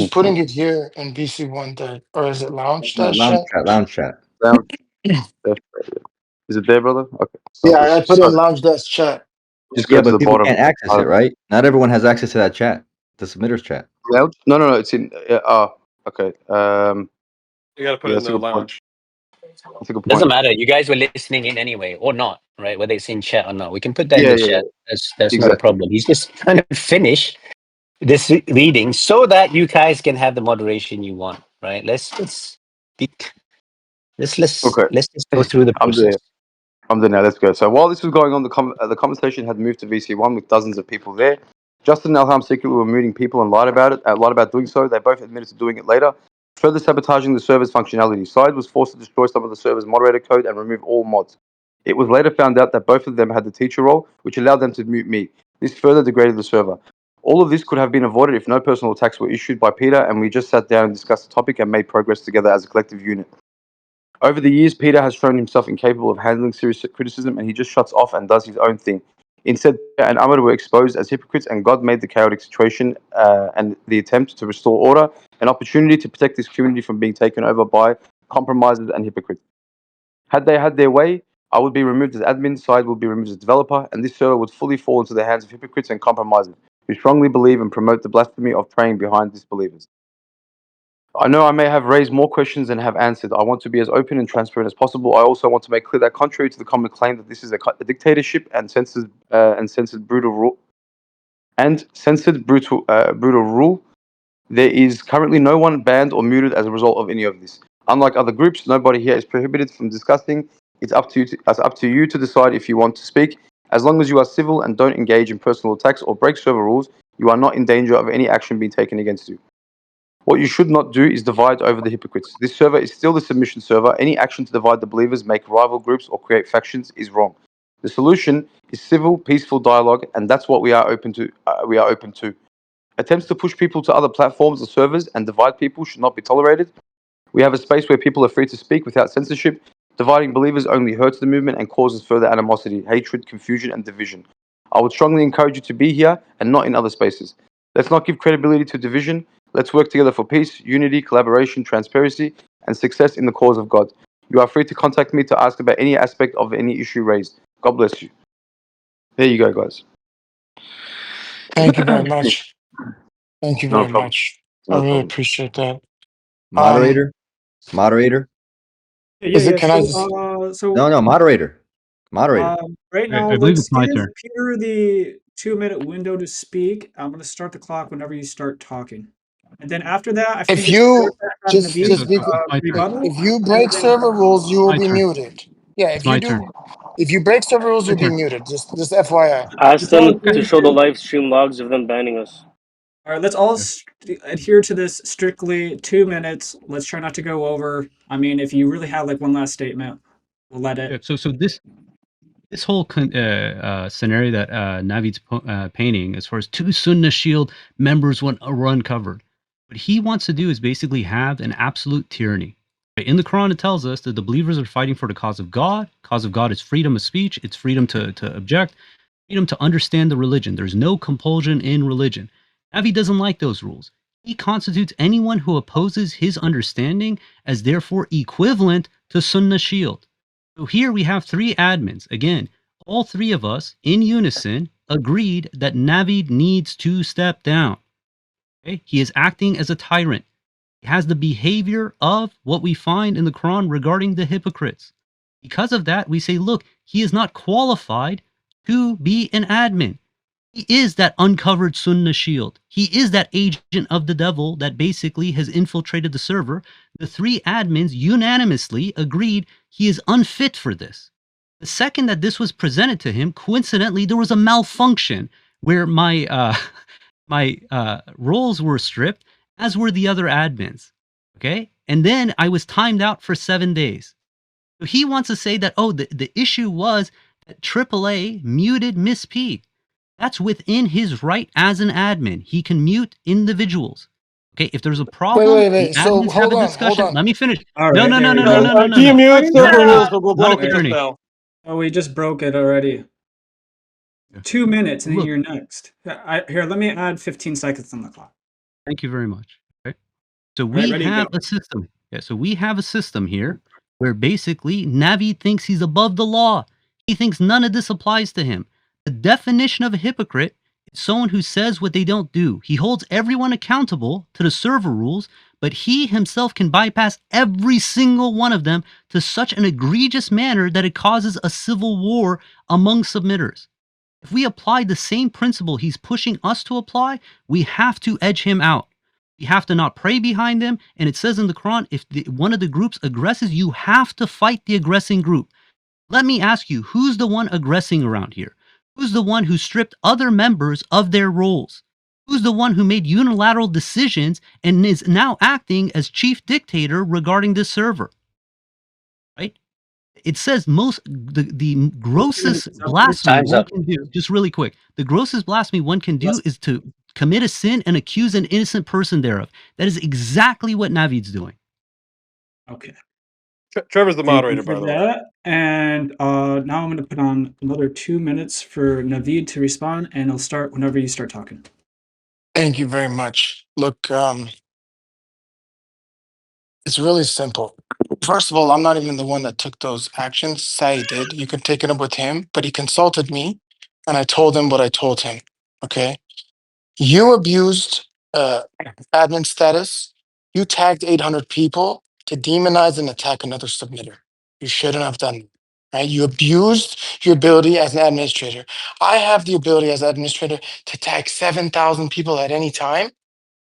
just putting it here in BC1 that, or is it lounge No, dash lounge chat? chat, lounge chat. Down. Left. Is it there, brother? Okay. Yeah, Sounds I good. put in So lounge dash chat. just Yeah, go to but the people bottom. can't access it, right? Not everyone has access to that chat, the submitters chat. Lounge? No. It's in. Okay. You gotta put Yeah, it in that's a the good point. lounge. That's a good point. Doesn't matter. You guys were listening in anyway, or not, right? Whether it's in chat or not, we can put that in Yeah, the yeah, chat. That's not a exactly. problem. He's just trying to finish this reading so that you guys can have the moderation you want, right? Let's Okay. just go through the I'm process. there. I'm there now. Let's go. So while this was going on, the conversation had moved to VC1 with dozens of people there. Justin and Elham secretly were muting people and lied about doing so. They both admitted to doing it later, further sabotaging the server's functionality. Side was forced to destroy some of the server's moderator code and remove all mods. It was later found out that both of them had the teacher role, which allowed them to mute me. This further degraded the server. All of this could have been avoided if no personal attacks were issued by Peter, and we just sat down and discussed the topic and made progress together as a collective unit. Over the years, Peter has shown himself incapable of handling serious criticism, and he just shuts off and does his own thing. Instead, Peter and Ahmed were exposed as hypocrites, and God made the chaotic situation and the attempt to restore order an opportunity to protect this community from being taken over by compromisers and hypocrites. Had they had their way, I would be removed as admin, Side would be removed as developer, and this server would fully fall into the hands of hypocrites and compromisers who strongly believe and promote the blasphemy of praying behind disbelievers. I know I may have raised more questions than have answered. I want to be as open and transparent as possible. I also want to make clear that, contrary to the common claim that this is a dictatorship and censored brutal rule, there is currently no one banned or muted as a result of any of this. Unlike other groups, nobody here is prohibited from discussing. It's up to you to decide if you want to speak. As long as you are civil and don't engage in personal attacks or break server rules, you are not in danger of any action being taken against you. What you should not do is divide over the hypocrites. This server is still the submission server. Any action to divide the believers, make rival groups, or create factions is wrong. The solution is civil, peaceful dialogue, and that's what we are open to. Attempts to push people to other platforms or servers and divide people should not be tolerated. We have a space where people are free to speak without censorship. Dividing believers only hurts the movement and causes further animosity, hatred, confusion, and division. I would strongly encourage you to be here and not in other spaces. Let's not give credibility to division. Let's work together for peace, unity, collaboration, transparency, and success in the cause of God. You are free to contact me to ask about any aspect of any issue raised. God bless you. There you go, guys. Thank you very much. Thank you No very problem. much. No I really problem. appreciate that. Moderator? Is it? Can I just? No, moderator. Right now, I believe let's it's my give turn. Peter the 2-minute window to speak. I'm going to start the clock whenever you start talking. And then after that, I think If you just Okay, so be, it's my turn. rebuttal. if you and break then- server rules, you will My be turn. muted. Yeah, if It's you my do, turn. if you break server rules, My you'll be turn. muted. Just FYI. Ask them to Okay. show the live stream logs of them banning us. All right, let's all adhere to this strictly 2 minutes. Let's try not to go over. I mean, if you really have like one last statement, we'll let it. Yeah, so this whole scenario that Navid's painting, as far as 2 Sunnah Shield members were uncovered, what he wants to do is basically have an absolute tyranny. Right? In the Quran, it tells us that the believers are fighting for the cause of God. Cause of God is freedom of speech. It's freedom to object, freedom to understand the religion. There's no compulsion in religion. Navi doesn't like those rules. He constitutes anyone who opposes his understanding as therefore equivalent to Sunnah Shield. So here we have 3 admins. Again, all 3 of us in unison agreed that Navid needs to step down. Okay? He is acting as a tyrant. He has the behavior of what we find in the Quran regarding the hypocrites. Because of that, we say, look, he is not qualified to be an admin. He is that uncovered Sunnah Shield. He is that agent of the devil that basically has infiltrated the server. The 3 admins unanimously agreed he is unfit for this. The second that this was presented to him, coincidentally, there was a malfunction where my roles were stripped, as were the other admins. Okay? And then I was timed out for 7 days. So he wants to say that, oh, the issue was that AAA muted Miss P. That's within his right as an admin. He can mute individuals. Okay, if there's a problem, Wait. the So admins hold have a on. discussion. Let me finish. All No. right, He mutes server rules, but we'll Not broke it just attorney. now. Oh, we just broke it already. 2 minutes, and then Look. you're next. Here, let me add 15 seconds on the clock. Thank you very much. Okay. So Right, we ready, have go. a system. Yeah, so we have a system here where basically Navi thinks he's above the law. He thinks none of this applies to him. The definition of a hypocrite is someone who says what they don't do. He holds everyone accountable to the server rules, but he himself can bypass every single one of them to such an egregious manner that it causes a civil war among submitters. If we apply the same principle he's pushing us to apply, we have to edge him out. You have to not pray behind them. And it says in the Quran, if one of the groups aggresses, you have to fight the aggressing group. Let me ask you, who's the one aggressing around here? Who's the one who stripped other members of their roles? Who's the one who made unilateral decisions and is now acting as chief dictator regarding this server? Right? It says the grossest blasphemy Time's one up. can do, just really quick, the grossest blasphemy one can do is to commit a sin and accuse an innocent person thereof. That is exactly what Navid's doing. Okay. Trevor's the Thank moderator, you for by the way. that. And now I'm going to put on another 2 minutes for Naveed to respond, and I'll start whenever you start talking. Thank you very much. Look, it's really simple. First of all, I'm not even the one that took those actions. Sai did. You can take it up with him, but he consulted me and I told him what I told him. Okay. You abused admin status. You tagged 800 people to demonize and attack another submitter. You shouldn't have done that. Right? You abused your ability as an administrator. I have the ability as an administrator to tag 7,000 people at any time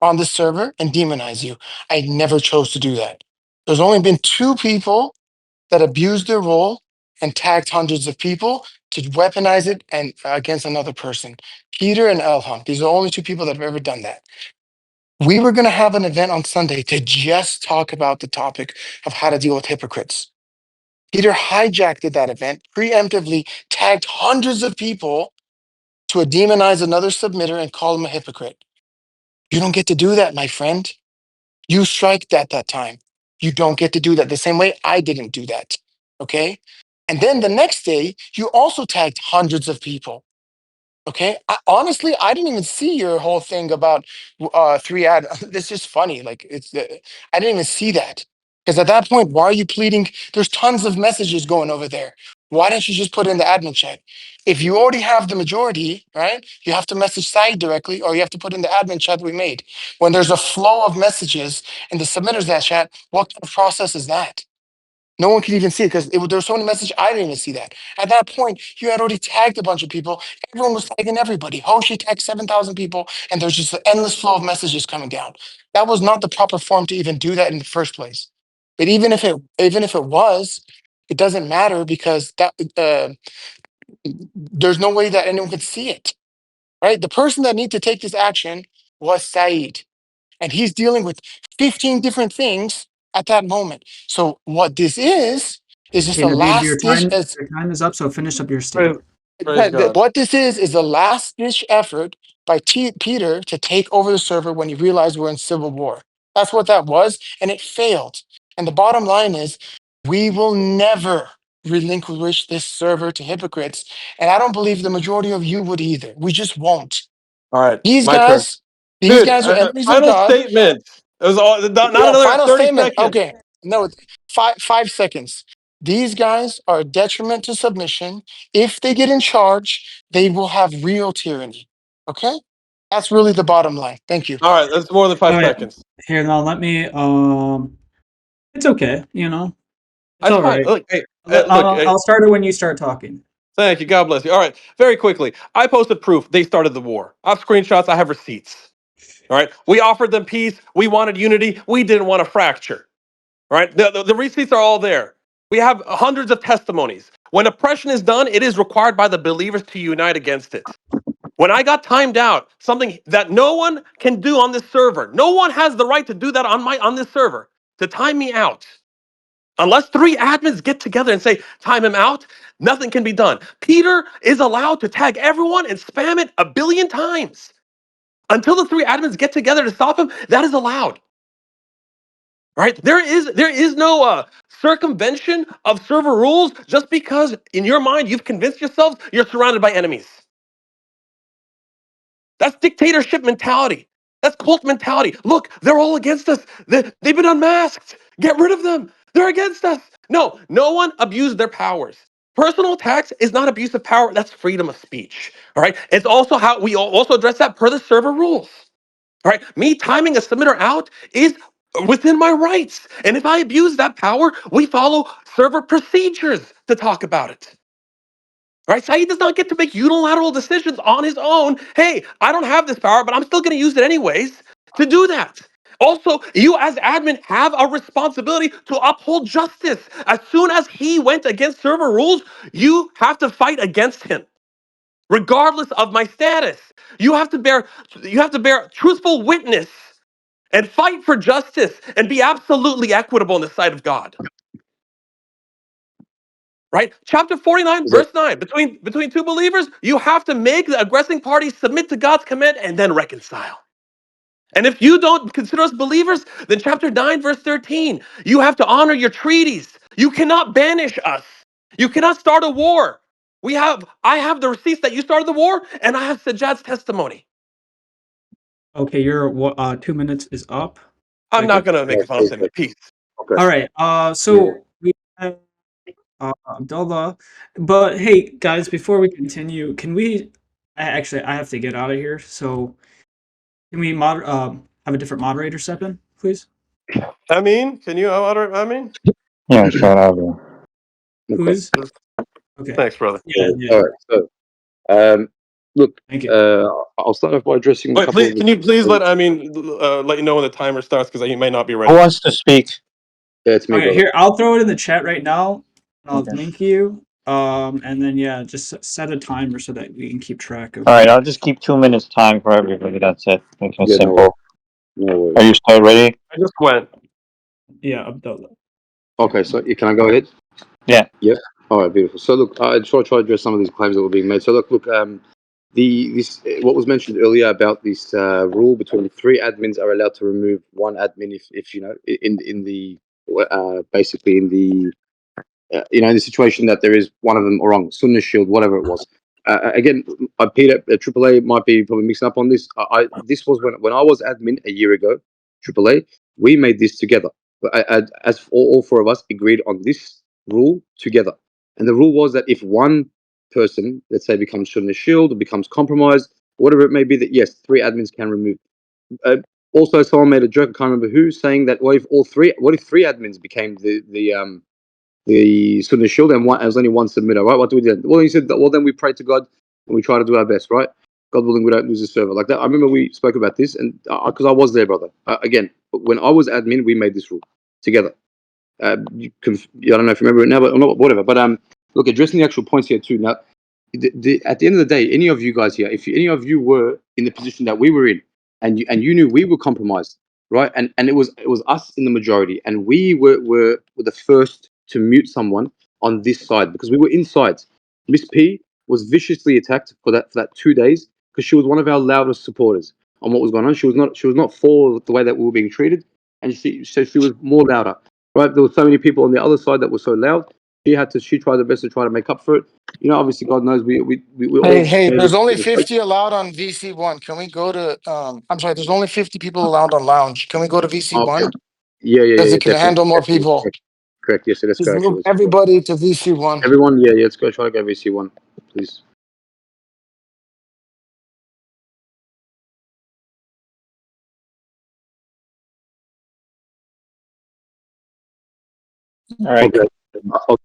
on the server and demonize you. I never chose to do that. There's only been 2 people that abused their role and tagged hundreds of people to weaponize it and against another person. Peter and Elham. These are the only 2 people that have ever done that. We were going to have an event on Sunday to just talk about the topic of how to deal with hypocrites. Peter hijacked that event, preemptively tagged hundreds of people to demonize another submitter and call him a hypocrite. You don't get to do that, my friend. You striked at that time. You don't get to do that the same way I didn't do that. Okay. And then the next day, you also tagged hundreds of people. Okay. Honestly, I didn't even see your whole thing about 3 ad. This is funny. Like I didn't even see that. Because at that point, why are you pleading? There's tons of messages going over there. Why don't you just put it in the admin chat? If you already have the majority, right? You have to message Said directly, or you have to put in the admin chat we made. When there's a flow of messages in the submitters that chat, what kind of process is that? No one could even see it because there's so many messages. I didn't even see that. At that point, you had already tagged a bunch of people. Everyone was tagging everybody. Hoshi tagged 7,000 people, and there's just an endless flow of messages coming down. That was not the proper form to even do that in the first place. But even if it was, it doesn't matter because there's no way that anyone could see it. Right? The person that needed to take this action was Said, and he's dealing with 15 different things at that moment. So what this is just Okay, a Naveed, last ditch. your time is up, so finish up your statement. Praise God. What this is a last ditch effort by Peter to take over the server when he realized we're in civil war. That's what that was, and it failed. And the bottom line is, we will never relinquish this server to hypocrites, and I don't believe the majority of you would either. We just won't. All right, These my turn. guys, Dude, are enemies of final God. statement. It was all, not Yeah, another final 30 statement. seconds. Okay. No, 5 seconds. These guys are a detriment to submission. If they get in charge, they will have real tyranny. Okay? That's really the bottom line. Thank you. All right, that's more than 5 All right. seconds. Here, now let me. It's okay. You know, it's That's all fine. right. Look, hey, I'll start it when you start talking. Thank you. God bless you. All right, very quickly. I posted proof they started the war. I have screenshots. I have receipts. All right. We offered them peace. We wanted unity. We didn't want a fracture. All right. The receipts are all there. We have hundreds of testimonies. When oppression is done, it is required by the believers to unite against it. When I got timed out, something that no one can do on this server, no one has the right to do that on this server, to time me out. Unless 3 admins get together and say, time him out, nothing can be done. Peter is allowed to tag everyone and spam it 1 billion times. Until the 3 admins get together to stop him, that is allowed. Right? There is no circumvention of server rules just because in your mind you've convinced yourselves you're surrounded by enemies. That's dictatorship mentality. That's cult mentality. Look, they're all against us. They've been unmasked. Get rid of them. They're against us. No, no one abused their powers. Personal attacks is not abuse of power. That's freedom of speech. All right. It's also how we also address that per the server rules. All right. Me timing a submitter out is within my rights. And if I abuse that power, we follow server procedures to talk about it. Right? Saeed does not get to make unilateral decisions on his own. Hey, I don't have this power, but I'm still going to use it anyways to do that. Also, you as admin have a responsibility to uphold justice. As soon as he went against server rules, you have to fight against him. Regardless of my status, you have to bear truthful witness and fight for justice and be absolutely equitable in the sight of God. Right? Chapter 49, Is that verse 9. Between two believers, you have to make the aggressing party submit to God's command and then reconcile. And if you don't consider us believers, then chapter 9, verse 13, you have to honor your treaties. You cannot banish us. You cannot start a war. I have the receipts that you started the war, and I have Sajjad's testimony. Okay, your 2 minutes is up. I'm not Jacob. gonna make a final statement. Peace. okay? All right. So we have Abdullah, but hey, guys, before we continue, can we? I have to get out of here. So can we have a different moderator step in, please? Can you order? Yeah, sure, I will. Who Okay. is? Okay. Thanks, brother. Yeah. All right. So, look, Thank you. I'll start off by addressing a Wait, couple please, of can you please let you know when the timer starts because he may not be Who ready. wants to speak? Yeah, it's me, Okay, brother. here, I'll throw it in the chat right now. I'll Okay. link you. And then yeah, just set a timer so that we can keep track of. All right, I'll just keep 2 minutes time for everybody. That's it. Make it Yeah, simple. no worries. Are you still ready? I just went. Yeah, Abdullah. Okay, so can I go ahead? Yeah. Yeah. All right, beautiful. So look, I just want to try to address some of these claims that were being made. So look, this what was mentioned earlier about this rule between 3 admins are allowed to remove 1 admin if you know in the basically in the in the situation that there is one of them wrong, Sunnah Shield, whatever it was. Again, Peter, AAA might be probably mixing up on this. This was when I was admin a year ago. AAA, we made this together. As all 4 of us agreed on this rule together, and the rule was that if one person, let's say, becomes Sunnah Shield or becomes compromised, whatever it may be, that yes, 3 admins can remove. Also, someone made a joke. I can't remember who, saying that what if 3 admins became the Sunnah Shield, and there was only 1 submitter, right? What do we do? Well, he said, well, then we pray to God and we try to do our best, right? God willing, we don't lose the server like that. I remember we spoke about this, and because I was there, brother. Again, when I was admin, we made this rule together. I don't know if you remember it now, but not, whatever. But look, addressing the actual points here too. Now, at the end of the day, any of you guys here, if any of you were in the position that we were in, and you knew we were compromised, right? And it was us in the majority, and we were the first to mute someone on this side because we were inside. Miss P was viciously attacked for that 2 days because she was one of our loudest supporters on what was going on. She was not for the way that we were being treated, and she was more louder. Right? There were so many people on the other side that were so loud. She tried her best to try to make up for it. Obviously, God knows we all. Hey, there's only 50 allowed on VC1. Can we go to I'm sorry, there's only 50 people allowed on lounge. Can we go to Okay. VC1? Because Yeah, it can definitely. handle more Definitely. people. Correct. Yes, let's Just go. move Actually, let's go. everybody to VC1. Everyone, yeah, let's go. Try to go VC1, please. All right. Okay. I'll